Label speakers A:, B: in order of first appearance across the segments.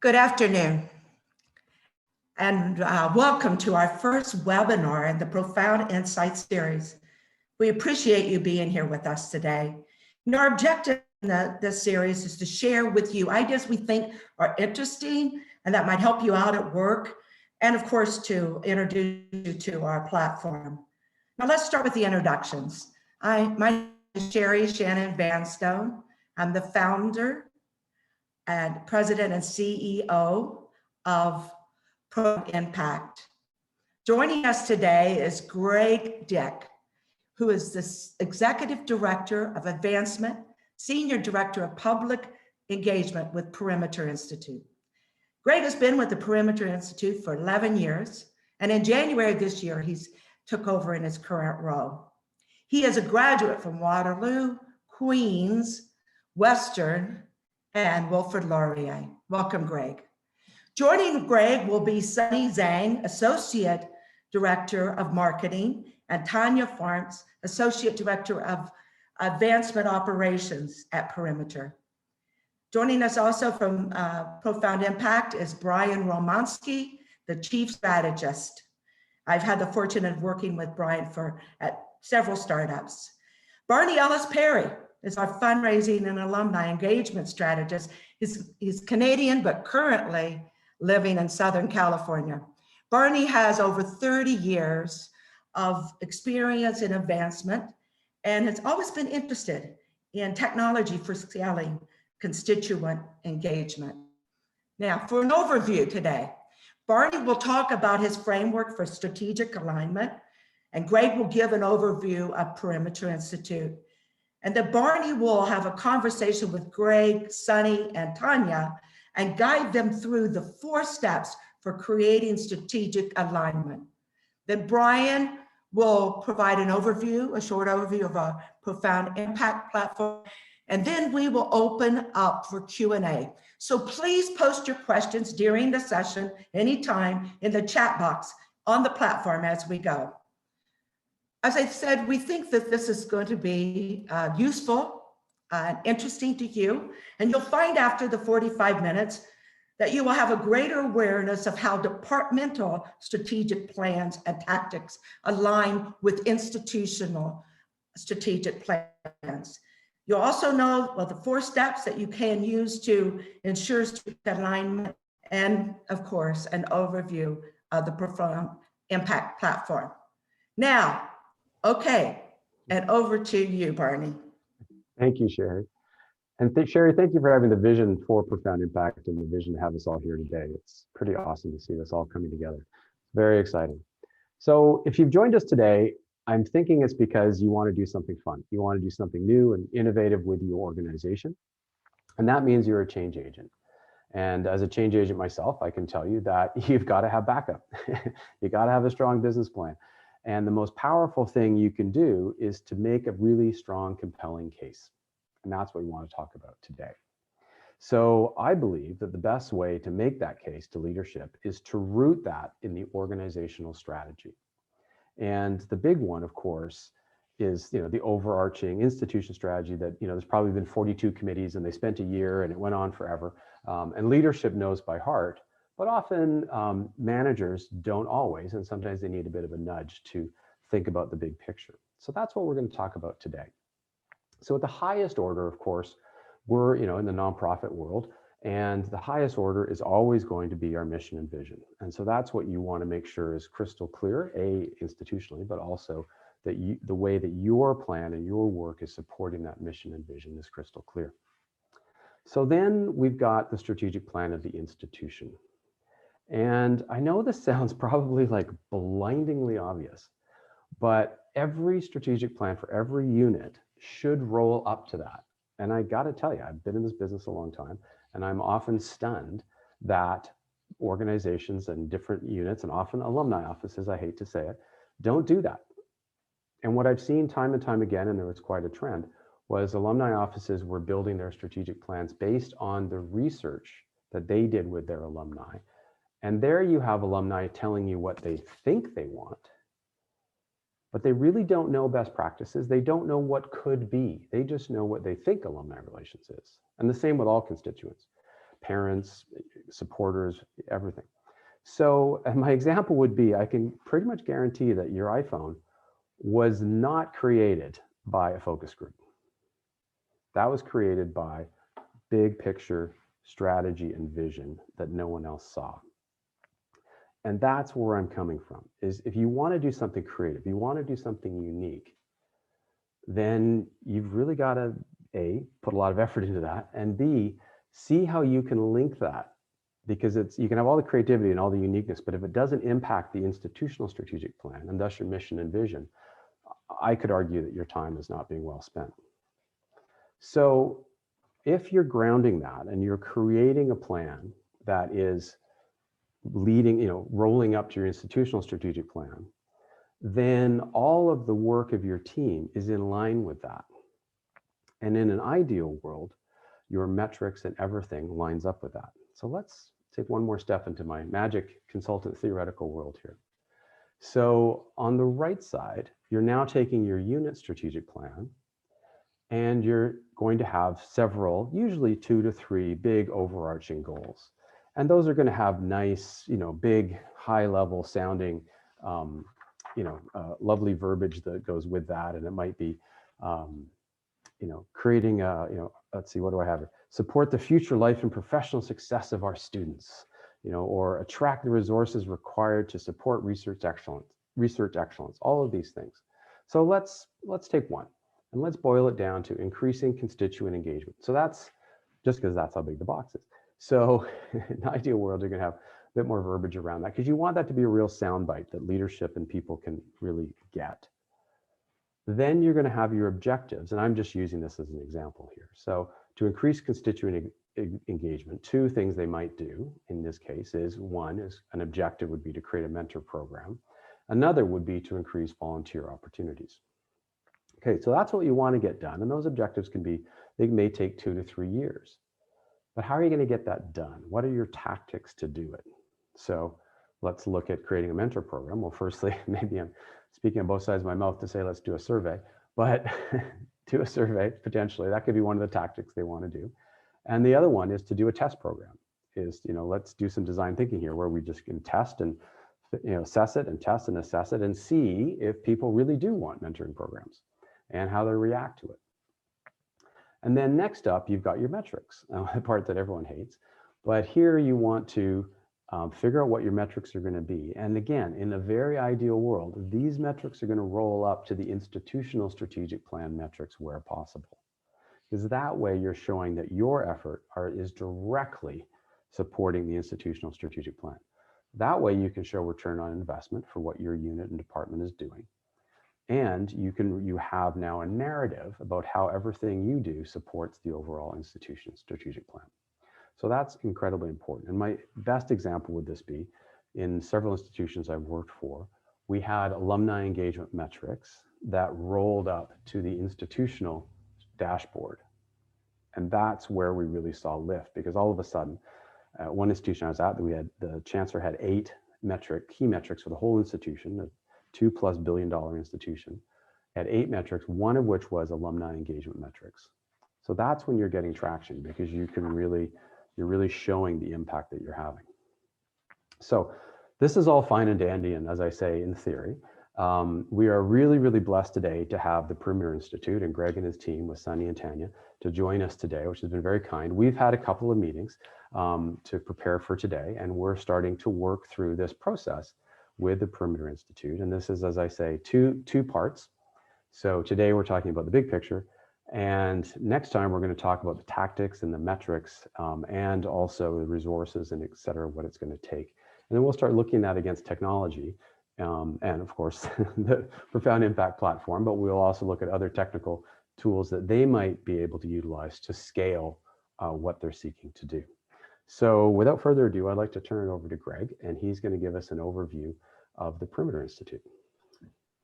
A: Good afternoon, and welcome to our first webinar in the Profound Insights series. We appreciate you being here with us today. Our objective in this series is to share with you ideas we think are interesting and that might help you out at work, and of course, to introduce you to our platform. Now let's start with the introductions. My name is Sherry Shannon Vanstone. I'm the founder and president and CEO of Pro Impact. Joining us today is Greg Dick, who is the Executive Director of Advancement, Senior Director of Public Engagement with Perimeter Institute. Greg has been with the Perimeter Institute for 11 years, and in January of this year, he's took over in his current role. He is a graduate from Waterloo, Queens, Western, and Wilfrid Laurier. Welcome, Greg. Joining Greg will be Sunny Zhang, Associate Director of Marketing, and Tanya Farms, Associate Director of Advancement Operations at Perimeter. Joining us also from Profound Impact is Brian Romansky, the Chief Strategist. I've had the fortune of working with Brian at several startups. Barney Ellis Perry is our fundraising and alumni engagement strategist. He's Canadian, but currently living in Southern California. Barney has over 30 years of experience in advancement and has always been interested in technology for scaling constituent engagement. Now, for an overview today, Barney will talk about his framework for strategic alignment, and Greg will give an overview of Perimeter Institute. And then Barney will have a conversation with Greg, Sunny, and Tanya and guide them through the 4 steps for creating strategic alignment. Then Brian will provide an overview, a short overview of our Profound Impact platform. And then we will open up for Q&A. So please post your questions during the session anytime in the chat box on the platform as we go. As I said, we think that this is going to be useful and interesting to you. And you'll find after the 45 minutes that you will have a greater awareness of how departmental strategic plans and tactics align with institutional strategic plans. You'll also know the 4 steps that you can use to ensure strategic alignment, and of course, an overview of the Profound Impact platform. Now, okay, and over to you, Barney.
B: Thank you, Sherry. And Sherry, thank you for having the vision for Profound Impact and the vision to have us all here today. It's pretty awesome to see this all coming together. Very exciting. So if you've joined us today, I'm thinking it's because you want to do something fun. You want to do something new and innovative with your organization. And that means you're a change agent. And as a change agent myself, I can tell you that you've got to have backup. You got to have a strong business plan. And the most powerful thing you can do is to make a really strong, compelling case. And that's what we want to talk about today. So I believe that the best way to make that case to leadership is to root that in the organizational strategy. And the big one, of course, is the overarching institution strategy that there's probably been 42 committees and they spent a year and it went on forever. And leadership knows by heart. But often managers don't always, and sometimes they need a bit of a nudge to think about the big picture. So that's what we're going to talk about today. So at the highest order, of course, we're in the nonprofit world, and the highest order is always going to be our mission and vision. And so that's what you want to make sure is crystal clear, institutionally, but also that the way that your plan and your work is supporting that mission and vision is crystal clear. So then we've got the strategic plan of the institution. And I know this sounds probably like blindingly obvious, but every strategic plan for every unit should roll up to that. And I got to tell you, I've been in this business a long time, and I'm often stunned that organizations and different units, and often alumni offices, I hate to say it, don't do that. And what I've seen time and time again, and there was quite a trend, was alumni offices were building their strategic plans based on the research that they did with their alumni. And there you have alumni telling you what they think they want, but they really don't know best practices. They don't know what could be. They just know what they think alumni relations is. And the same with all constituents. parents, supporters, everything. So my example would be, I can pretty much guarantee that your iPhone was not created by a focus group. That was created by big picture strategy and vision that no one else saw. And that's where I'm coming from, is if you want to do something creative, you want to do something unique, then you've really got to, A, put a lot of effort into that, and B, see how you can link that, because you can have all the creativity and all the uniqueness, but if it doesn't impact the institutional strategic plan, and thus your mission and vision, I could argue that your time is not being well spent. So if you're grounding that and you're creating a plan that is leading, rolling up to your institutional strategic plan, then all of the work of your team is in line with that. And in an ideal world, your metrics and everything lines up with that. So let's take one more step into my magic consultant theoretical world here. So on the right side, you're now taking your unit strategic plan, and you're going to have several, usually 2 to 3 big overarching goals. And those are going to have nice, big, high level sounding, lovely verbiage that goes with that. And it might be, creating let's see, what do I have here? Support the future life and professional success of our students, or attract the resources required to support research excellence, all of these things. So let's take one, and let's boil it down to increasing constituent engagement. So that's just because that's how big the box is. So in an ideal world, you're going to have a bit more verbiage around that, because you want that to be a real soundbite that leadership and people can really get. Then you're going to have your objectives, and I'm just using this as an example here. So to increase constituent engagement, 2 things they might do in this case is, one is an objective would be to create a mentor program. Another would be to increase volunteer opportunities. Okay, so that's what you want to get done. And those objectives they may take 2 to 3 years. But how are you going to get that done? What are your tactics to do it? So let's look at creating a mentor program. Well, firstly, maybe I'm speaking on both sides of my mouth to say, let's do a survey, but do a survey, potentially. That could be one of the tactics they want to do. And the other one is to do a test program. Let's do some design thinking here, where we just can test and assess it and test and assess it and see if people really do want mentoring programs and how they react to it. And then next up, you've got your metrics, the part that everyone hates. But here you want to figure out what your metrics are going to be. And again, in a very ideal world, these metrics are going to roll up to the institutional strategic plan metrics where possible. Because that way you're showing that your effort is directly supporting the institutional strategic plan. That way you can show return on investment for what your unit and department is doing. And you have now a narrative about how everything you do supports the overall institution's strategic plan. So that's incredibly important. And my best example would this be, in several institutions I've worked for, we had alumni engagement metrics that rolled up to the institutional dashboard. And that's where we really saw lift, because all of a sudden, one institution I was at, the chancellor had 8 key metrics for the whole institution, a $2+ billion institution, had 8 metrics, one of which was alumni engagement metrics. So that's when you're getting traction, because you're really showing the impact that you're having. So this is all fine and dandy, and as I say, in theory, we are really, really blessed today to have the Perimeter Institute and Greg and his team with Sunny and Tanya to join us today, which has been very kind. We've had a couple of meetings to prepare for today, and we're starting to work through this process with the Perimeter Institute. And this is, as I say, two parts. So today we're talking about the big picture, and next time we're going to talk about the tactics and the metrics, and also the resources and et cetera, what it's going to take. And then we'll start looking at against technology, and of course the Profound Impact platform, but we'll also look at other technical tools that they might be able to utilize to scale what they're seeking to do. So without further ado, I'd like to turn it over to Greg, and he's going to give us an overview of the Perimeter Institute.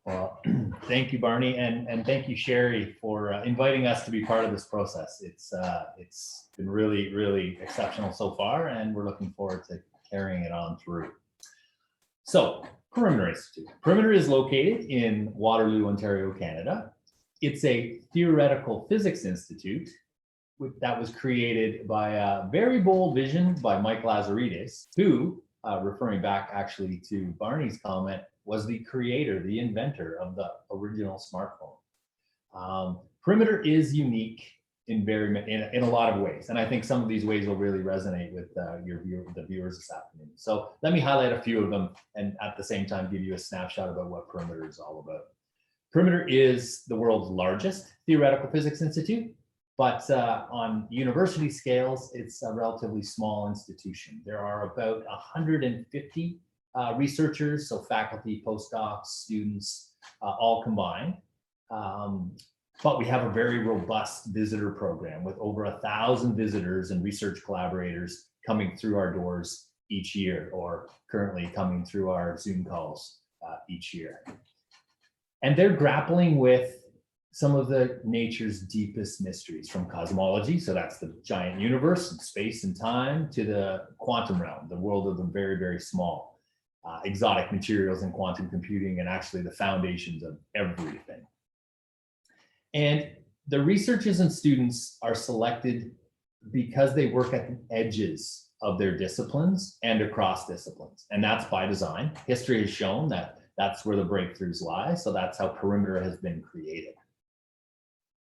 C: Well, thank you, Barney, and thank you, Sherry, for inviting us to be part of this process. It's been really, really exceptional so far, and we're looking forward to carrying it on through. So, Perimeter Institute. Perimeter is located in Waterloo, Ontario, Canada. It's a theoretical physics institute that was created by a very bold vision by Mike Lazaridis, who, referring back actually to Barney's comment, was the creator, the inventor of the original smartphone. Perimeter is unique in a lot of ways, and I think some of these ways will really resonate with the viewers this afternoon. So let me highlight a few of them, and at the same time give you a snapshot about what Perimeter is all about. Perimeter is the world's largest theoretical physics institute, but on university scales, it's a relatively small institution. There are about 150 researchers, so faculty, postdocs, students, all combined. But we have a very robust visitor program with over 1,000 visitors and research collaborators coming through our doors each year, or currently coming through our Zoom calls each year. And they're grappling with some of the nature's deepest mysteries, from cosmology, so that's the giant universe and space and time, to the quantum realm, the world of the very, very small, exotic materials and quantum computing, and actually the foundations of everything. And the researchers and students are selected because they work at the edges of their disciplines and across disciplines. And that's by design. History has shown that that's where the breakthroughs lie. So that's how Perimeter has been created.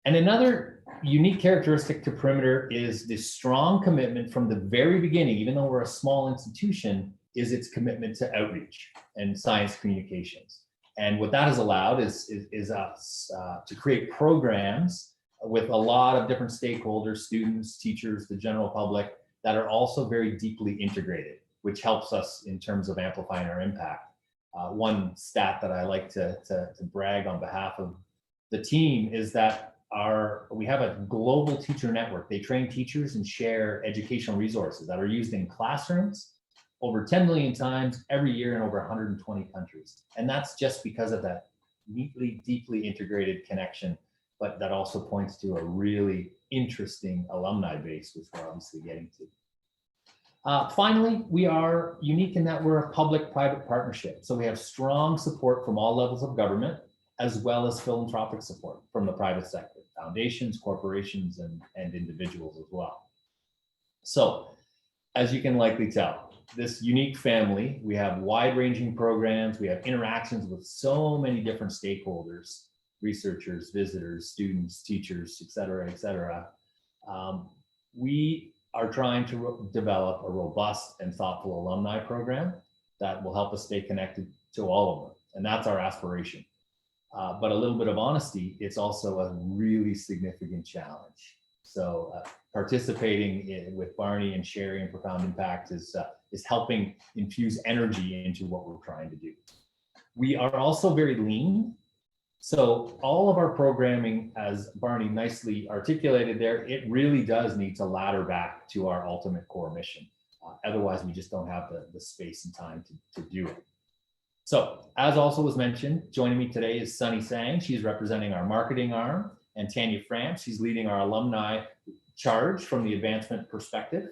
C: And another unique characteristic to Perimeter is the strong commitment from the very beginning, even though we're a small institution, is its commitment to outreach and science communications. And what that has allowed is us to create programs with a lot of different stakeholders, students, teachers, the general public, that are also very deeply integrated, which helps us in terms of amplifying our impact. One stat that I like to brag on behalf of the team is that we have a global teacher network. They train teachers and share educational resources that are used in classrooms over 10 million times every year in over 120 countries. And that's just because of that neatly, deeply integrated connection, but that also points to a really interesting alumni base, which we're obviously getting to. Finally, we are unique in that we're a public-private partnership. So we have strong support from all levels of government, as well as philanthropic support from the private sector, foundations, corporations, and individuals as well. So, as you can likely tell, this unique family, we have wide-ranging programs, we have interactions with so many different stakeholders, researchers, visitors, students, teachers, et cetera, et cetera. We are trying to develop a robust and thoughtful alumni program that will help us stay connected to all of them. And that's our aspiration. But a little bit of honesty, it's also a really significant challenge. So participating with Barney and Sherry in Profound Impact is helping infuse energy into what we're trying to do. We are also very lean. So all of our programming, as Barney nicely articulated there, it really does need to ladder back to our ultimate core mission. Otherwise, we just don't have the space and time to do it. So, as also was mentioned, joining me today is Sunny Sang. She's representing our marketing arm, and Tanya France. She's leading our alumni charge from the advancement perspective.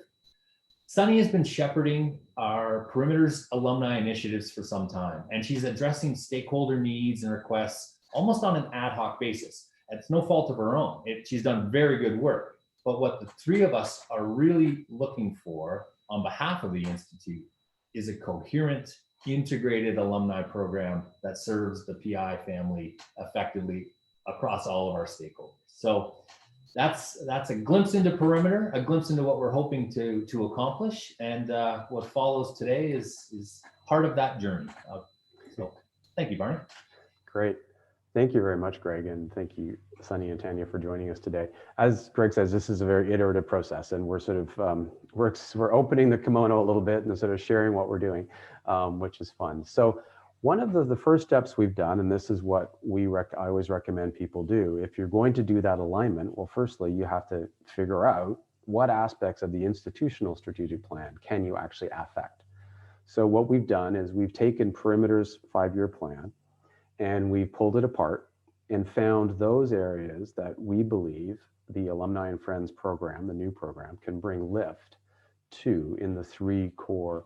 C: Sunny has been shepherding our Perimeter's alumni initiatives for some time, and she's addressing stakeholder needs and requests almost on an ad hoc basis. It's no fault of her own. She's done very good work. But what the three of us are really looking for on behalf of the Institute is a coherent, integrated alumni program that serves the PI family effectively across all of our stakeholders. So that's a glimpse into Perimeter, a glimpse into what we're hoping to accomplish. And what follows today is part of that journey. So thank you, Barney.
B: Great. Thank you very much, Greg, and thank you, Sunny and Tanya, for joining us today. As Greg says, this is a very iterative process, and we're sort of we're opening the kimono a little bit and sort of sharing what we're doing, which is fun. So one of the first steps we've done, and this is what I always recommend people do, if you're going to do that alignment, well, firstly, you have to figure out what aspects of the institutional strategic plan can you actually affect. So what we've done is we've taken Perimeter's 5-year plan, and we pulled it apart and found those areas that we believe the Alumni and Friends program, the new program, can bring lift to in the 3 core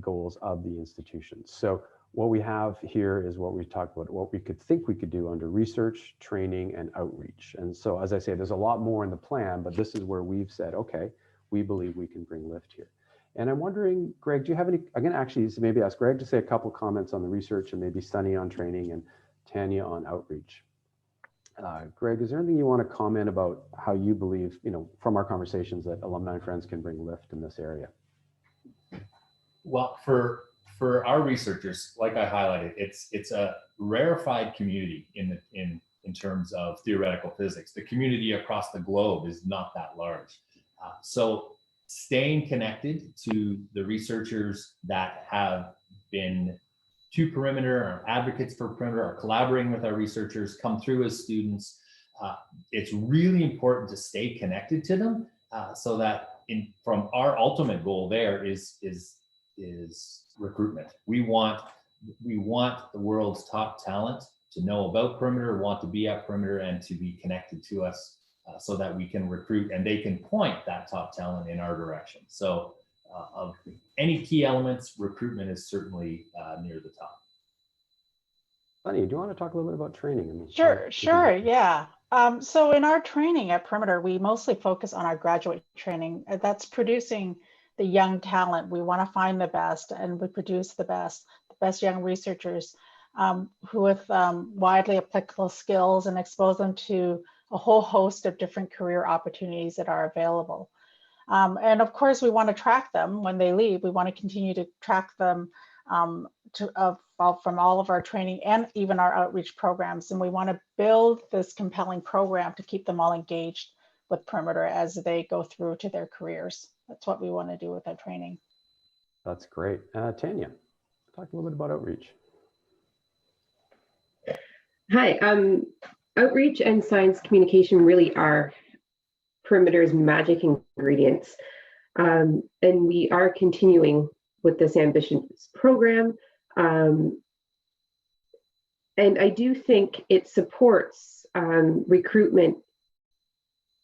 B: goals of the institution. So what we have here is what we talked about, what we could think we could do under research, training, and outreach. And so, as I say, there's a lot more in the plan, but this is where we've said, okay, we believe we can bring lift here. And I'm wondering, Greg, do you have any, I'm going to actually maybe ask Greg to say a couple comments on the research and maybe Sunny on training and Tanya on outreach. Greg, is there anything you want to comment about how you believe, from our conversations that alumni and friends can bring lift in this area?
C: Well, for our researchers, like I highlighted, it's a rarefied community in terms of theoretical physics. The community across the globe is not that large. So staying connected to the researchers that have been to Perimeter, are advocates for Perimeter, are collaborating with our researchers, come through as students. It's really important to stay connected to them so that from our ultimate goal there is recruitment. We want the world's top talent to know about Perimeter, want to be at Perimeter, and to be connected to us so that we can recruit and they can point that top talent in our direction. So of any key elements, recruitment is certainly near the top.
B: Sunny, do you want to talk a little bit about training?
D: Sure, yeah. So in our training at Perimeter, we mostly focus on our graduate training. That's producing the young talent. We want to find the best, and we produce the best young researchers who with widely applicable skills, and expose them to a whole host of different career opportunities that are available. And of course, we want to track them when they leave. We want to continue to track them from all of our training and even our outreach programs. And we want to build this compelling program to keep them all engaged with Perimeter as they go through to their careers. That's what we want to do with our training.
B: That's great. Tanya, talk a little bit about outreach.
E: Hi, outreach and science communication really are Perimeter's magic ingredients. And we are continuing with this ambitious program. And I do think it supports recruitment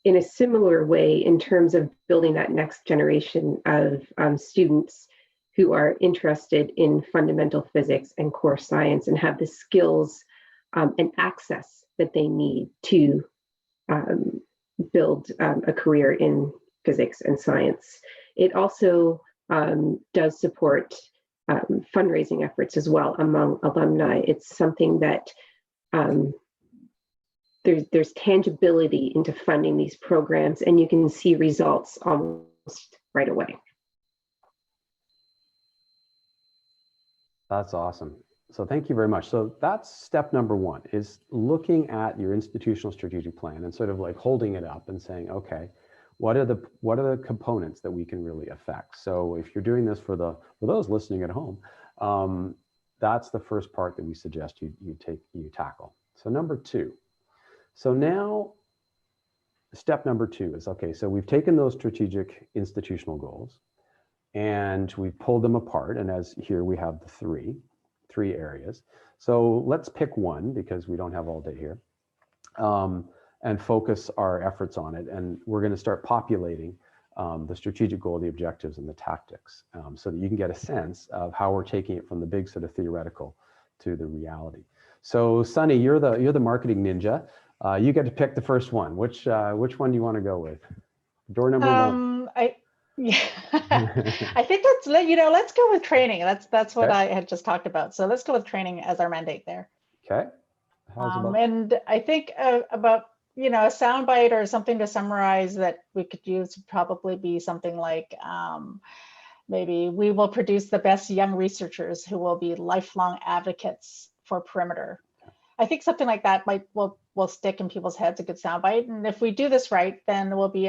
E: in a similar way in terms of building that next generation of students who are interested in fundamental physics and core science and have the skills and access that they need to build a career in physics and science. It also does support fundraising efforts as well among alumni. It's something that there's tangibility into funding these programs, and you can see results almost right away.
B: That's awesome. So thank you very much. So that's step number one, is looking at your institutional strategic plan and sort of like holding it up and saying, okay, what are the components that we can really affect? So if you're doing this for those listening at home, that's the first part that we suggest you tackle. So number two. So now step number two is, okay, so we've taken those strategic institutional goals and we've pulled them apart. And as here we have the three areas. So let's pick one, because we don't have all day here, and focus our efforts on it. And we're going to start populating the strategic goal, the objectives, and the tactics, so that you can get a sense of how we're taking it from the big sort of theoretical to the reality. So Sunny, you're the marketing ninja. You get to pick the first one. Which one do you want to go with? Door number one.
D: I think let's go with training. That's what I had just talked about. So let's go with training as our mandate there.
B: Okay.
D: And I think about a soundbite or something to summarize that we could use would probably be something like maybe we will produce the best young researchers who will be lifelong advocates for Perimeter. I think something like that will stick in people's heads, a good soundbite. And if we do this right, then we'll be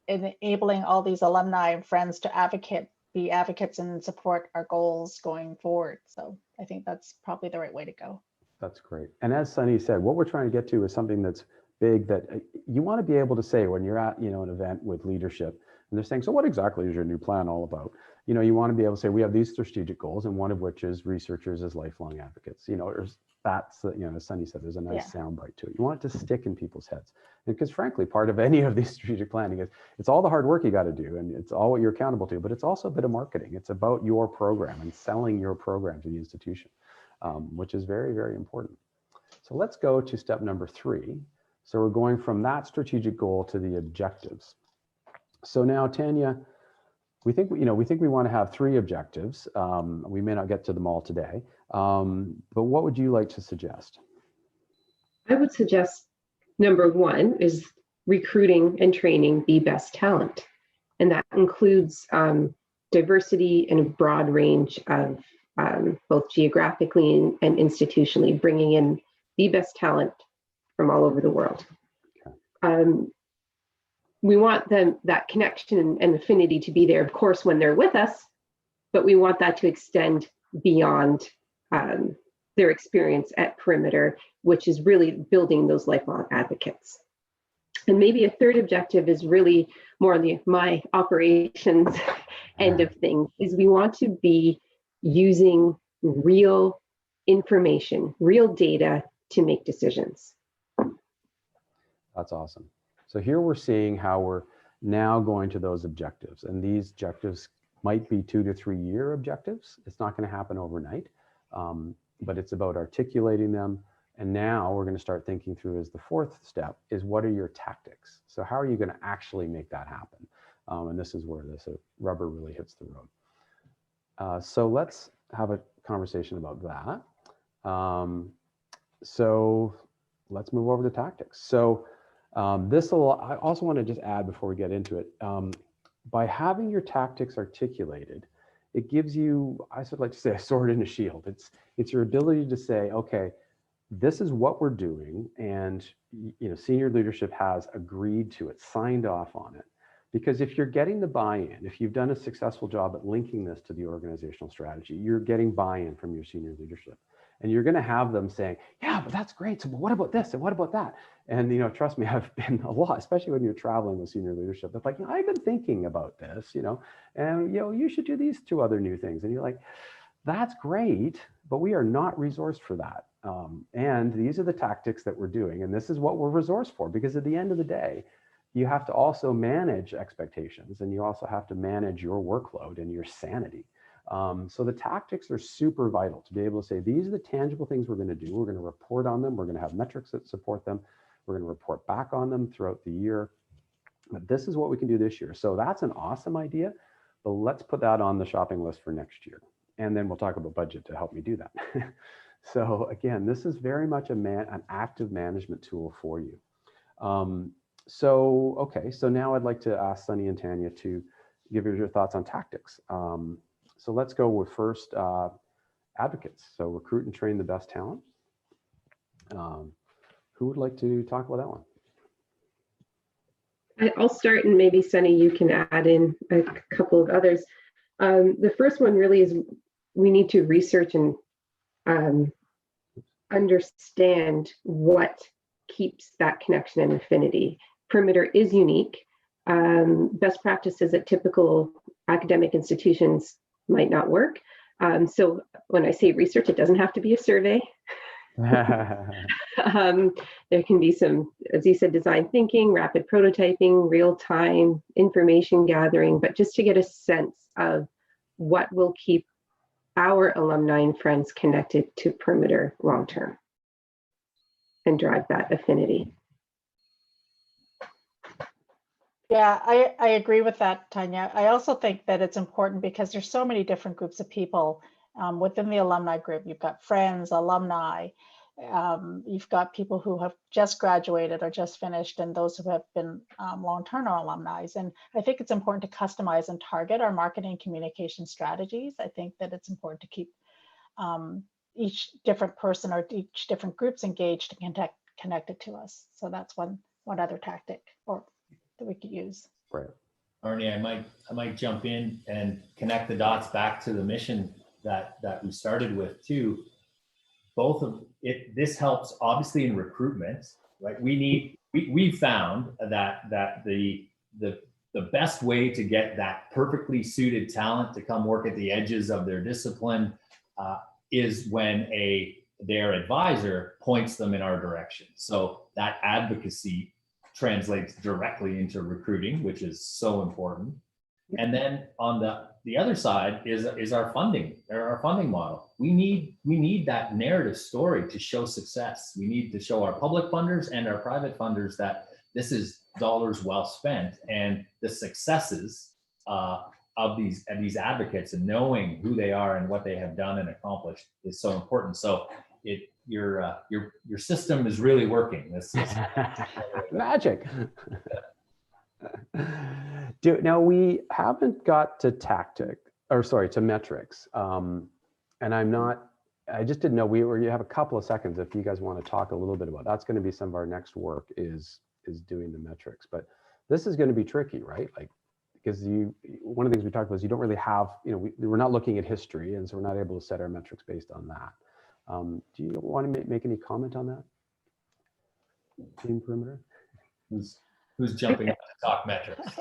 D: enabling all these alumni and friends to be advocates and support our goals going forward. So I think that's probably the right way to go.
B: That's great. And as Sunny said, what we're trying to get to is something that's big, that you want to be able to say when you're at an event with leadership and they're saying, so what exactly is your new plan all about? You want to be able to say, we have these strategic goals, and one of which is researchers as lifelong advocates. That's, as Sunny said, there's a nice soundbite to it. You want it to stick in people's heads. Because frankly, part of any of these strategic planning is it's all the hard work you got to do, and it's all what you're accountable to, but it's also a bit of marketing. It's about your program and selling your program to the institution. which is very, very important. So let's go to step number 3. So we're going from that strategic goal to the objectives. So now, Tanya, we think we want to have 3 objectives. We may not get to them all today, but what would you like to suggest?
E: I would suggest number 1 is recruiting and training the best talent. And that includes diversity in a broad range of both geographically and institutionally, bringing in the best talent from all over the world. We want that connection and affinity to be there, of course, when they're with us, but we want that to extend beyond their experience at Perimeter, which is really building those lifelong advocates. And maybe a third objective is really more on my operations end of things, is we want to be using real information, real data to make decisions.
B: That's awesome. So here we're seeing how we're now going to those objectives, and these objectives might be 2 to 3 year objectives. It's not going to happen overnight, but it's about articulating them. And now we're going to start thinking through as the 4th step is, what are your tactics? So how are you going to actually make that happen? And this is where this rubber really hits the road. So let's have a conversation about that. So let's move over to tactics. So I also want to just add before we get into it, by having your tactics articulated, it gives you, I would like to say, a sword and a shield. It's your ability to say, okay, this is what we're doing, and senior leadership has agreed to it, signed off on it. Because if you're getting the buy-in, if you've done a successful job at linking this to the organizational strategy, you're getting buy-in from your senior leadership. And you're going to have them saying, yeah, but that's great. So what about this? And what about that? And, trust me, I've been a lot, especially when you're traveling with senior leadership. It's like, I've been thinking about this, and, you should do these 2 other new things. And you're like, that's great, but we are not resourced for that. And these are the tactics that we're doing. And this is what we're resourced for, because at the end of the day, you have to also manage expectations, and you also have to manage your workload and your sanity. So the tactics are super vital to be able to say, these are the tangible things we're going to do. We're going to report on them. We're going to have metrics that support them. We're going to report back on them throughout the year. But this is what we can do this year. So that's an awesome idea, but let's put that on the shopping list for next year. And then we'll talk about budget to help me do that. So again, this is very much an active management tool for you. Okay, so now I'd like to ask Sunny and Tanya to give your thoughts on tactics. So let's go with first advocates. So recruit and train the best talent. Who would like to talk about that one?
E: I'll start, and maybe Sunny, you can add in a couple of others. The first one really is we need to research and understand what keeps that connection and affinity. Perimeter is unique. Best practices at typical academic institutions might not work. So when I say research, it doesn't have to be a survey. There can be some, as you said, design thinking, rapid prototyping, real-time information gathering, but just to get a sense of what will keep our alumni and friends connected to Perimeter long-term and drive that affinity.
D: Yeah, I agree with that, Tanya. I also think that it's important because there's so many different groups of people within the alumni group. You've got friends, alumni, you've got people who have just graduated or just finished, and those who have been long-term alumni. And I think it's important to customize and target our marketing communication strategies. I think that it's important to keep each different person or each different groups engaged and connected to us. So that's one other tactic that we could use.
B: Right.
C: Arnie, I might jump in and connect the dots back to the mission that we started with too. Both of it, this helps obviously in recruitment, right? We found that the best way to get that perfectly suited talent to come work at the edges of their discipline is when their advisor points them in our direction. So that advocacy translates directly into recruiting, which is so important. And then on the other side is our funding, or our funding model. We need that narrative story to show success. We need to show our public funders and our private funders that this is dollars well spent, and the successes of these advocates and knowing who they are and what they have done and accomplished is so important. So your system is really working. This is
B: magic. Now we haven't got to to metrics. And I just didn't know you have a couple of seconds if you guys want to talk a little bit about that's going to be some of our next work is doing the metrics, but this is going to be tricky, right? Like, because one of the things we talked about is you don't really have, we're not looking at history, and so we're not able to set our metrics based on that. Do you want to make any comment on that? Team Perimeter?
C: Who's jumping up to talk metrics?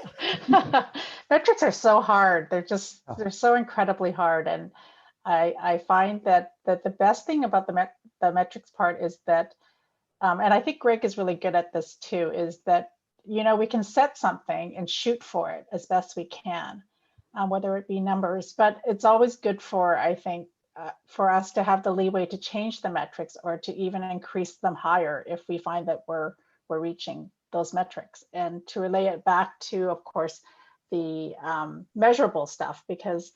D: Metrics are so hard. They're so incredibly hard. And I find that the best thing about the metrics part is that, and I think Greg is really good at this too, is that, we can set something and shoot for it as best we can, whether it be numbers, but it's always good for, I think, for us to have the leeway to change the metrics or to even increase them higher if we find that we're reaching those metrics, and to relay it back to, of course, the measurable stuff, because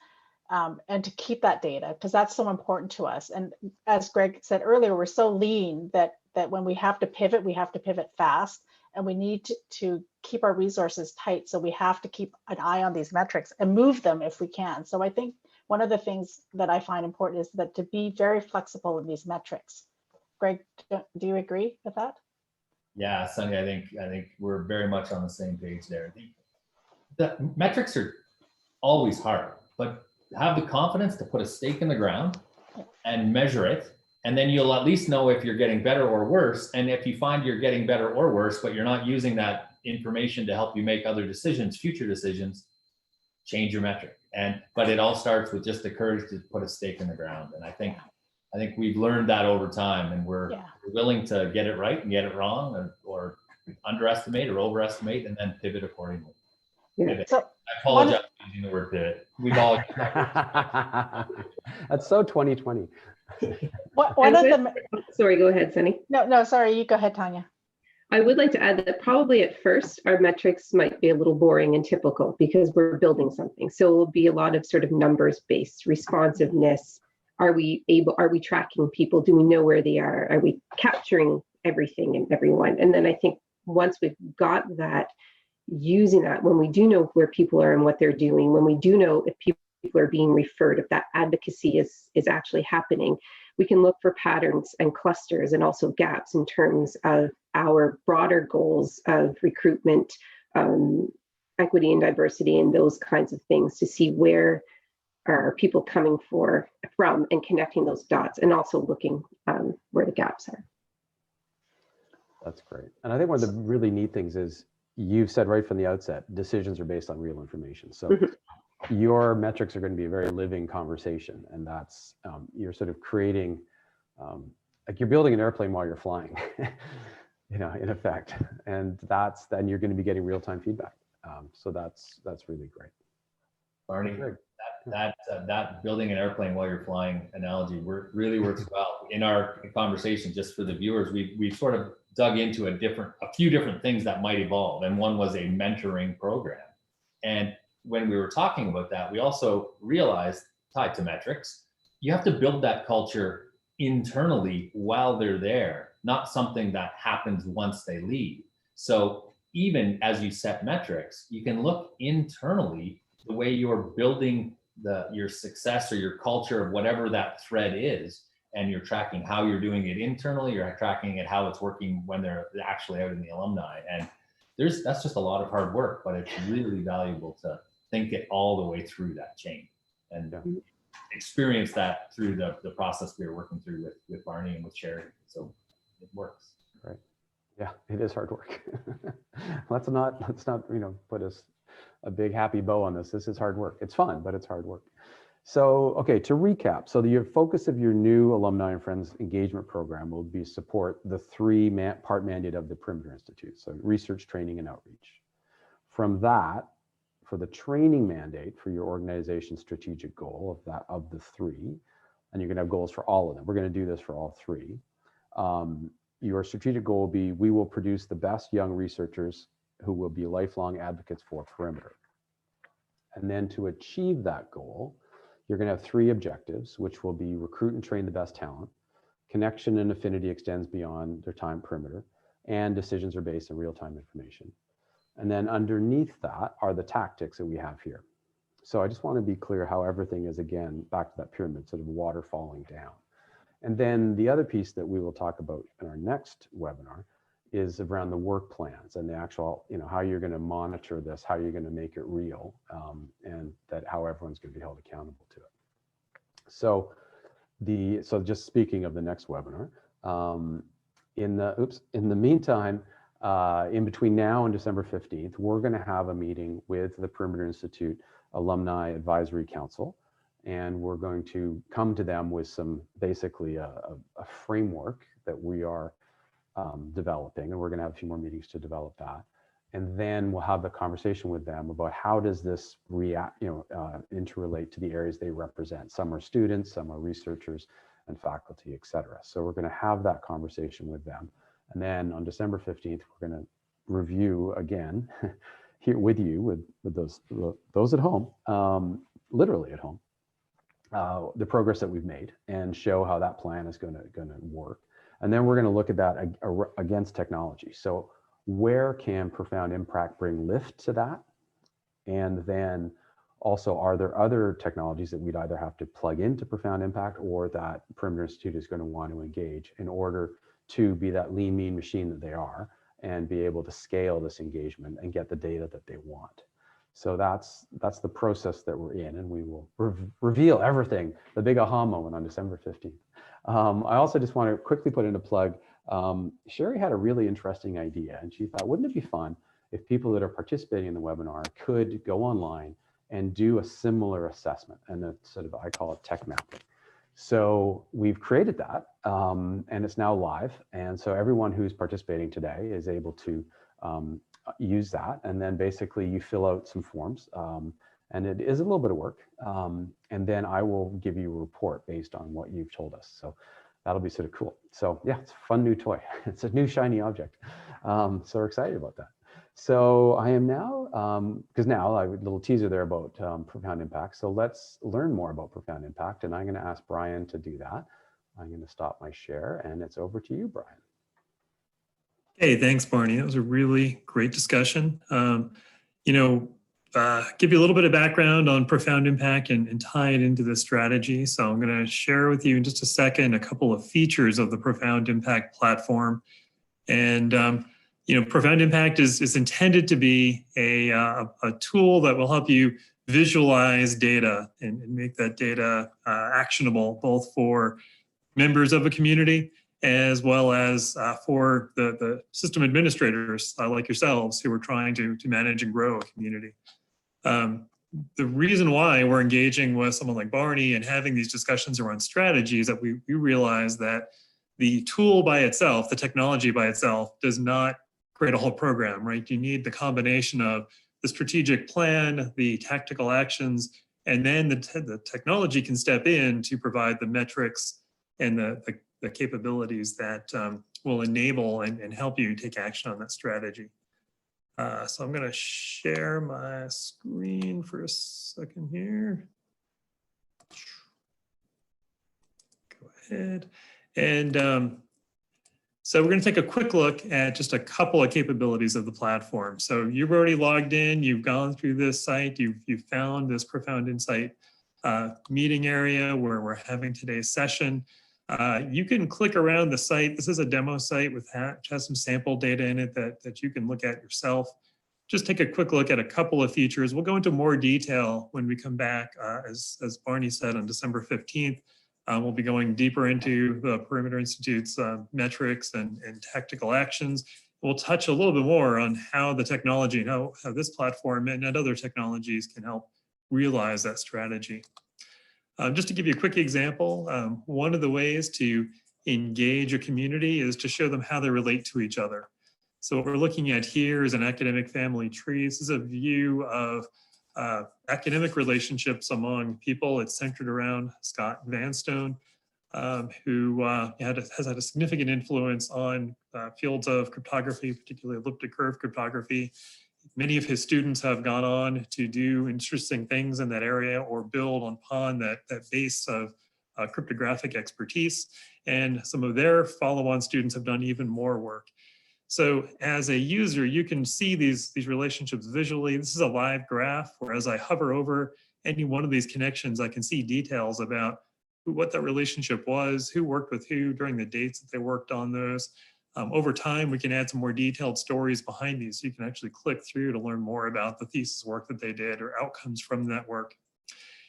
D: and to keep that data, because that's so important to us. And as Greg said earlier, we're so lean that when we have to pivot fast, and we need to keep our resources tight. So we have to keep an eye on these metrics and move them if we can. So I think one of the things that I find important is that to be very flexible in these metrics. Greg, do you agree with that?
C: Yeah, Sunny, I think we're very much on the same page there. The metrics are always hard, but have the confidence to put a stake in the ground and measure it, and then you'll at least know if you're getting better or worse. And if you find you're getting better or worse, but you're not using that information to help you make other decisions, future decisions, change your metric. But it all starts with just the courage to put a stake in the ground. And I think we've learned that over time, and we're willing to get it right and get it wrong, or underestimate or overestimate, and then pivot accordingly.
E: Yeah.
C: So, I apologize for using the word pivot. We've all
B: That's so 2020.
E: Sorry, go ahead, Sunny.
D: No, sorry, you go ahead, Tanya.
E: I would like to add that probably at first our metrics might be a little boring and typical because we're building something. So it will be a lot of sort of numbers-based responsiveness. Are we tracking people? Do we know where they are? Are we capturing everything and everyone? And then I think once we've got that, using that, when we do know where people are and what they're doing, when we do know if people are being referred, if that advocacy is actually happening, we can look for patterns and clusters and also gaps in terms of our broader goals of recruitment, equity and diversity, and those kinds of things, to see where are people coming from and connecting those dots, and also looking where the gaps are.
B: That's great. And I think one of the really neat things is you've said right from the outset, decisions are based on real information. So your metrics are going to be a very living conversation, and that's you're sort of creating like you're building an airplane while you're flying, in effect, and then you're going to be getting real-time feedback. So that's really great.
C: Barney, that building an airplane while you're flying analogy really works well. In our conversation, just for the viewers, we sort of dug into a few different things that might evolve, and one was a mentoring program. And when we were talking about that, we also realized, tied to metrics, you have to build that culture internally while they're there, not something that happens once they leave. So even as you set metrics, you can look internally the way you're building your success or your culture of whatever that thread is, and you're tracking how you're doing it internally, you're tracking it how it's working when they're actually out in the alumni. And that's just a lot of hard work, but it's really valuable to think it all the way through that chain, and experience that through the process we were working through with Barney and with Sherry. So it works.
B: Right. Yeah, it is hard work. let's not put a big happy bow on this. This is hard work. It's fun, but it's hard work. So, okay, to recap, so the focus of your new Alumni and Friends engagement program will be support the three-part mandate of the Perimeter Institute, so research, training, and outreach. From for the training mandate for your organization's strategic goal of the three, and you're going to have goals for all of them. We're going to do this for all three. Your strategic goal will be, we will produce the best young researchers who will be lifelong advocates for Perimeter. And then to achieve that goal, you're going to have three objectives, which will be recruit and train the best talent, connection and affinity extends beyond their time Perimeter, and decisions are based on real-time information. And then underneath that are the tactics that we have here. So I just want to be clear how everything is, again, back to that pyramid, sort of water falling down. And then the other piece that we will talk about in our next webinar is around the work plans and the actual, how you're going to monitor this, how you're going to make it real, and that how everyone's going to be held accountable to it. So just speaking of the next webinar, in the meantime, in between now and December 15th, we're going to have a meeting with the Perimeter Institute Alumni Advisory Council, and we're going to come to them with basically a framework that we are developing, and we're going to have a few more meetings to develop that. And then we'll have the conversation with them about how does this interrelate to the areas they represent. Some are students, some are researchers and faculty, et cetera. So we're going to have that conversation with them. And then on December 15th, we're going to review again here with you, with those at home, literally at home, the progress that we've made and show how that plan is going to work. And then we're going to look at that against technology. So where can profound impact bring lift to that? And then also, are there other technologies that we'd either have to plug into profound impact or that Perimeter Institute is going to want to engage in order to be that lean, mean machine that they are and be able to scale this engagement and get the data that they want. So that's the process that we're in, and we will reveal everything, the big aha moment on December 15th. I also just want to quickly put in a plug. Sherry had a really interesting idea, and she thought, wouldn't it be fun if people that are participating in the webinar could go online and do a similar assessment, and a sort of, I call it tech mapping. So we've created that, and it's now live. And so everyone who's participating today is able to use that. And then basically you fill out some forms, and it is a little bit of work. And then I will give you a report based on what you've told us. So that'll be sort of cool. So yeah, it's a fun new toy. It's a new shiny object. So we're excited about that. So I am now, because now I have a little teaser there about profound impact. So let's learn more about profound impact. And I'm going to ask Brian to do that. I'm going to stop my share, and it's over to you, Brian.
F: Hey, thanks, Barney. That was a really great discussion. Give you a little bit of background on profound impact and tie it into the strategy. So I'm going to share with you in just a second a couple of features of the profound impact platform. And profound impact is intended to be a tool that will help you visualize data and make that data actionable, both for members of a community as well as for the system administrators like yourselves who are trying to manage and grow a community. The reason why we're engaging with someone like Barney and having these discussions around strategy is that we realize that the tool by itself, the technology by itself, does not create a whole program, right? You need the combination of the strategic plan, the tactical actions, and then the technology can step in to provide the metrics and the capabilities that will enable and help you take action on that strategy. So I'm going to share my screen for a second here. Go ahead. And so we're going to take a quick look at just a couple of capabilities of the platform. So you've already logged in, you've gone through this site, you've found this Profound Insight meeting area where we're having today's session. You can click around the site. This is a demo site which has some sample data in it that you can look at yourself. Just take a quick look at a couple of features. We'll go into more detail when we come back, as Barney said, on December 15th. We'll be going deeper into the Perimeter Institute's metrics and tactical actions. We'll touch a little bit more on how the technology and how this platform and other technologies can help realize that strategy. Just to give you a quick example, one of the ways to engage a community is to show them how they relate to each other. So what we're looking at here is an academic family tree. This is a view of academic relationships among people. It's centered around Scott Vanstone, who has had a significant influence on fields of cryptography, particularly elliptic curve cryptography. Many of his students have gone on to do interesting things in that area or build upon that base of cryptographic expertise. And some of their follow-on students have done even more work. So as a user, you can see these relationships visually. This is a live graph where as I hover over any one of these connections, I can see details about what that relationship was, who worked with who during the dates that they worked on those. Over time, we can add some more detailed stories behind these. So you can actually click through to learn more about the thesis work that they did or outcomes from that work.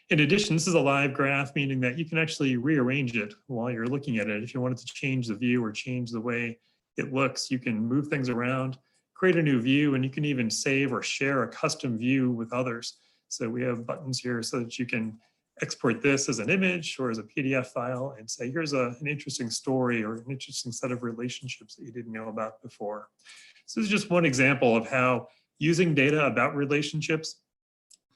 F: In addition, this is a live graph, meaning that you can actually rearrange it while you're looking at it. If you wanted to change the view or change the way it looks, you can move things around, create a new view, and you can even save or share a custom view with others. So we have buttons here so that you can export this as an image or as a PDF file and say, here's an interesting story or an interesting set of relationships that you didn't know about before. So this is just one example of how using data about relationships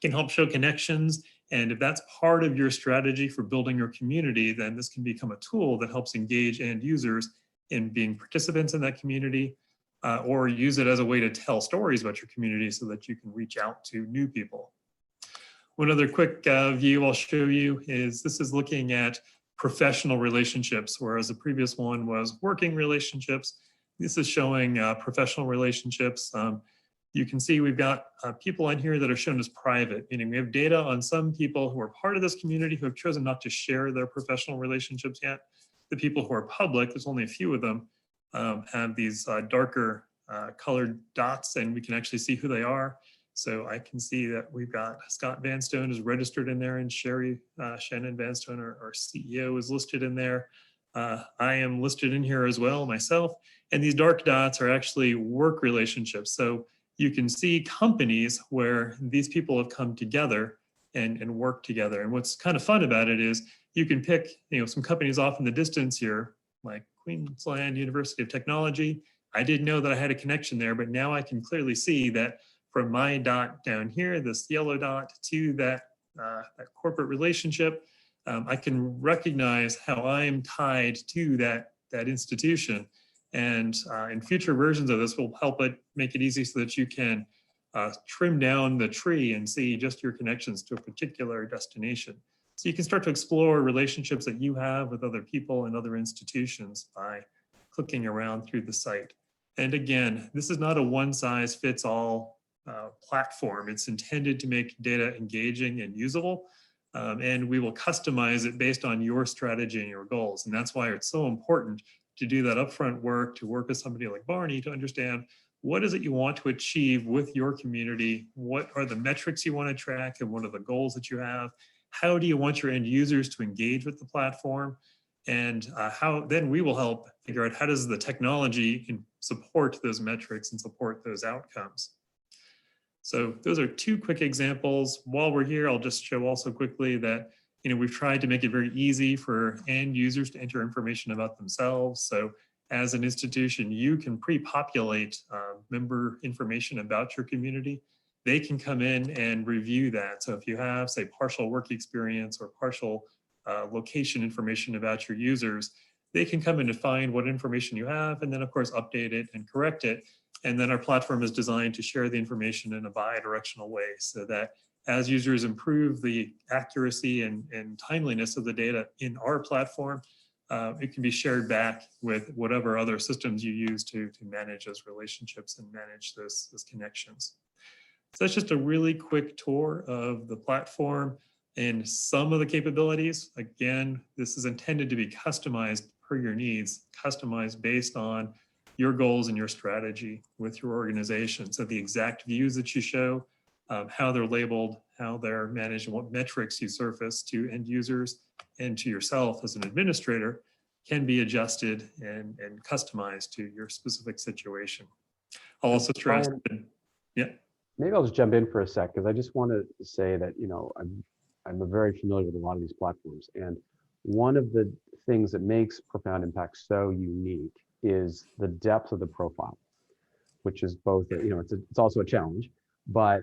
F: can help show connections. And if that's part of your strategy for building your community, then this can become a tool that helps engage end users in being participants in that community, or use it as a way to tell stories about your community so that you can reach out to new people. One other quick view I'll show you is this is looking at professional relationships, whereas the previous one was working relationships. This is showing professional relationships. You can see we've got people in here that are shown as private, meaning we have data on some people who are part of this community who have chosen not to share their professional relationships yet. The people who are public, there's only a few of them, have these darker colored dots, and we can actually see who they are. So I can see that we've got Scott Vanstone is registered in there, and Sherry Shannon Vanstone, our CEO, is listed in there. I am listed in here as well, myself. And these dark dots are actually work relationships. So you can see companies where these people have come together and work together. And what's kind of fun about it is you can pick, some companies off in the distance here, like Queensland University of Technology. I didn't know that I had a connection there, but now I can clearly see that from my dot down here, this yellow dot, to that corporate relationship, I can recognize how I am tied to that institution. And in future versions of this will help it make it easy so that you can trim down the tree and see just your connections to a particular destination. So you can start to explore relationships that you have with other people and other institutions by clicking around through the site. And again, this is not a one-size-fits-all platform. It's intended to make data engaging and usable, and we will customize it based on your strategy and your goals. And that's why it's so important to do that upfront work, to work with somebody like Barney to understand what is it you want to achieve with your community, what are the metrics you want to track, and what are the goals that you have, how do you want your end users to engage with the platform, and how then we will help figure out how does the technology can support those metrics and support those outcomes. So those are two quick examples. While we're here, I'll just show also quickly that we've tried to make it very easy for end users to enter information about themselves. So as an institution, you can pre-populate member information about your community. They can come in and review that. So if you have, say, partial work experience or partial location information about your users, they can come in and find what information you have, and then of course update it and correct it. And then our platform is designed to share the information in a bi-directional way so that as users improve the accuracy and timeliness of the data in our platform, it can be shared back with whatever other systems you use to manage those relationships and manage those connections. So that's just a really quick tour of the platform and some of the capabilities. Again, this is intended to be customized per your needs, customized based on your goals and your strategy with your organization. So the exact views that you show, how they're labeled, how they're managed, and what metrics you surface to end users and to yourself as an administrator can be adjusted and customized to your specific situation. I'll also stress, yeah.
B: Maybe I'll just jump in for a sec, because I just want to say that, I'm very familiar with a lot of these platforms. And one of the things that makes Profound Impact so unique is the depth of the profile, which is both, it's also a challenge, But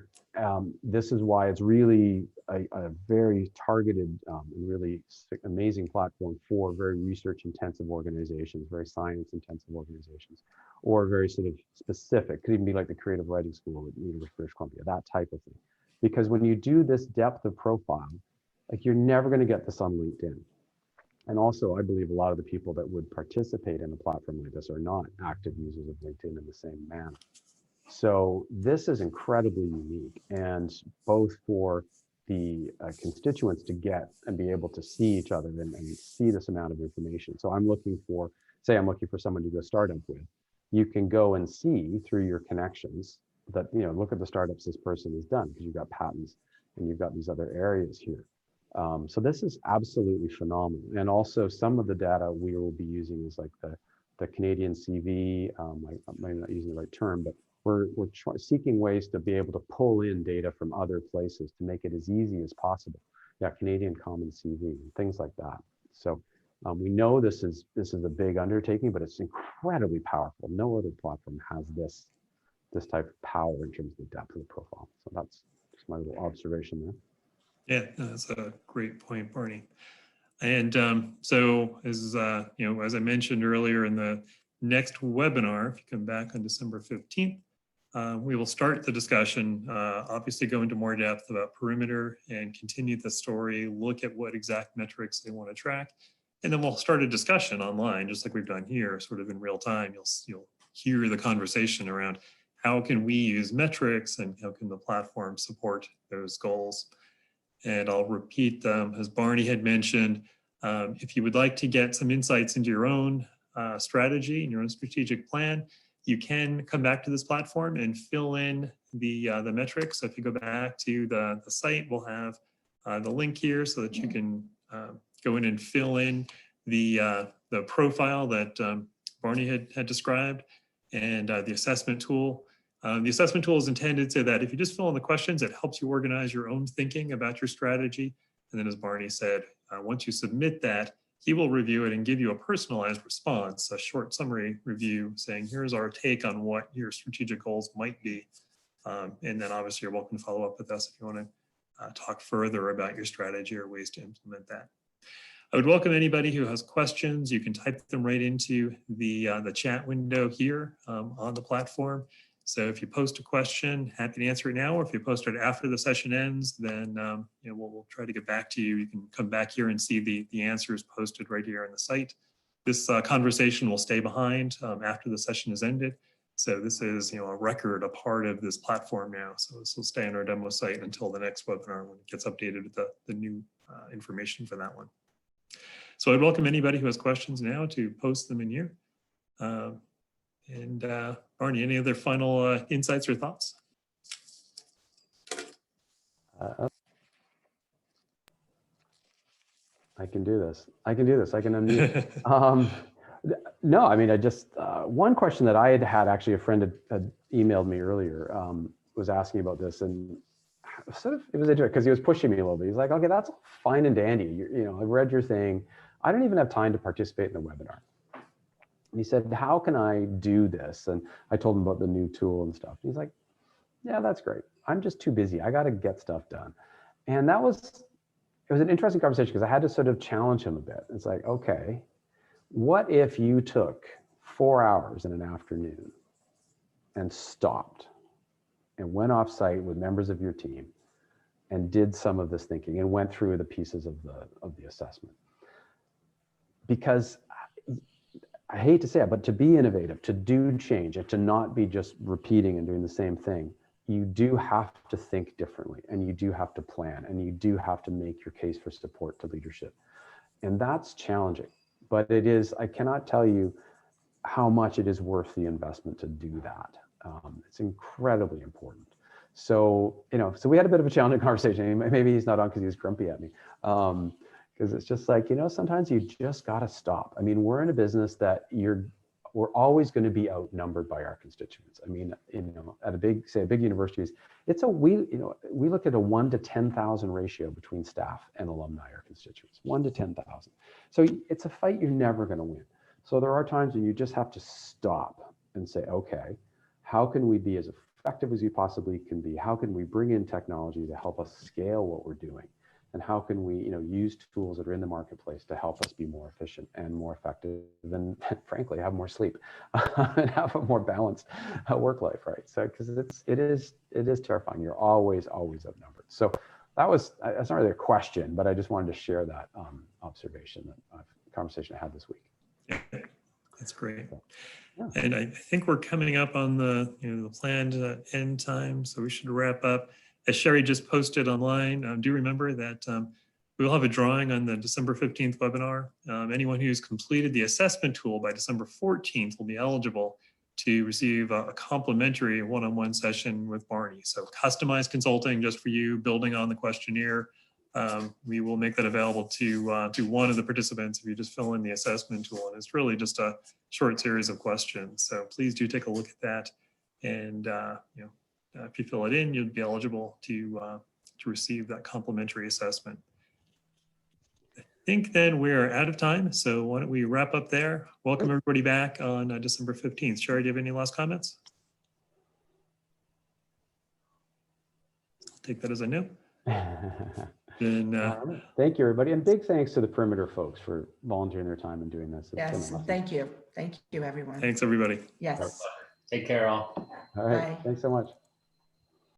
B: this is why it's really a very targeted and really amazing platform for very research-intensive organizations, very science-intensive organizations, or very sort of specific. Could even be like the Creative Writing School at the University of British Columbia, that type of thing. Because when you do this depth of profile, like you're never going to get this on LinkedIn. And also, I believe a lot of the people that would participate in a platform like this are not active users of LinkedIn in the same manner. So this is incredibly unique, and both for the constituents to get and be able to see each other and see this amount of information. So I'm looking for, say I'm looking for someone to do a startup with, you can go and see through your connections that, you know, look at the startups this person has done, because you've got patents and you've got these other areas here. So this is absolutely phenomenal. And also some of the data we will be using is like the Canadian CV, I'm not using the right term, but we're seeking ways to be able to pull in data from other places to make it as easy as possible. Yeah, Canadian Common CV, things like that. So we know this is a big undertaking, but it's incredibly powerful. No other platform has this type of power in terms of the depth of the profile. So that's just my little observation there.
F: Yeah, that's a great point, Barney. And so as you know, as I mentioned earlier, in the next webinar, if you come back on December 15th, we will start the discussion, obviously go into more depth about perimeter and continue the story, look at what exact metrics they want to track, and then we'll start a discussion online, just like we've done here, sort of in real time. You'll hear the conversation around how can we use metrics and how can the platform support those goals. And I'll repeat them, as Barney had mentioned, if you would like to get some insights into your own strategy and your own strategic plan, you can come back to this platform and fill in the metrics. So if you go back to the site, we'll have the link here so that you can go in and fill in the profile that Barney had described, and the assessment tool. The assessment tool is intended so that if you just fill in the questions, it helps you organize your own thinking about your strategy. And then, as Barney said, once you submit that, he will review it and give you a personalized response, a short summary review saying, here's our take on what your strategic goals might be. And then obviously you're welcome to follow up with us if you want to talk further about your strategy or ways to implement that. I would welcome anybody who has questions. You can type them right into the chat window here on the platform. So if you post a question, happy to answer it now, or if you post it after the session ends, then you know, we'll try to get back to you. You can come back here and see the answers posted right here on the site. This conversation will stay behind after the session is ended. So this is, you know, a record, a part of this platform now. So this will stay on our demo site until the next webinar when it gets updated with the new information for that one. So I'd welcome anybody who has questions now to post them in here. And Barney, any other final insights or thoughts?
B: I can do this. I can unmute. No, I mean, I just, one question that I had actually, a friend had emailed me earlier, was asking about this, and sort of, it was interesting because he was pushing me a little bit. He's like, okay, that's fine and dandy. You know, I've read your thing. I don't even have time to participate in the webinar. And he said, how can I do this? And I told him about the new tool and stuff. He's like, yeah, that's great. I'm just too busy. I got to get stuff done. And it was an interesting conversation because I had to sort of challenge him a bit. It's like, okay, what if you took 4 hours in an afternoon and stopped and went off site with members of your team and did some of this thinking and went through the pieces of the assessment? Because I hate to say it, but to be innovative, to do change, and to not be just repeating and doing the same thing, you do have to think differently, and you do have to plan, and you do have to make your case for support to leadership. And that's challenging, but it is, I cannot tell you how much it is worth the investment to do that. It's incredibly important. So, you know, so we had a bit of a challenging conversation. Maybe he's not on because he's grumpy at me. Because it's just like, you know, sometimes you just got to stop. I mean, we're in a business that we're always going to be outnumbered by our constituents. I mean, you know, at a big universities, we look at a 1 to 10,000 ratio between staff and alumni or constituents, 1 to 10,000. So it's a fight you're never going to win. So there are times when you just have to stop and say, okay, how can we be as effective as we possibly can be? How can we bring in technology to help us scale what we're doing? And how can we, use tools that are in the marketplace to help us be more efficient and more effective, and frankly, have more sleep and have a more balanced work life, right? So, because it is terrifying. You're always outnumbered. So that's not really a question, but I just wanted to share that observation, that conversation I had this week.
F: Yeah, that's great.
B: Yeah.
F: And I think we're coming up on the planned end time, so we should wrap up. As Sherry just posted online, do remember that we will have a drawing on the December 15th webinar. Anyone who's completed the assessment tool by December 14th will be eligible to receive a complimentary one-on-one session with Barney. So customized consulting just for you, building on the questionnaire. We will make that available to one of the participants if you just fill in the assessment tool. And it's really just a short series of questions. So please do take a look at that. And if you fill it in, you'll be eligible to receive that complimentary assessment. I think then we're out of time. So why don't we wrap up there? Welcome everybody back on December 15th. Sherry, do you have any last comments? I'll take that as a no. Then,
B: thank you, everybody. And big thanks to the Perimeter folks for volunteering their time and doing this.
A: Yes, thank you. Thank you, everyone.
F: thanks, everybody.
A: Yes.
C: Take care, all.
B: All right.
A: Bye.
B: Thanks so much.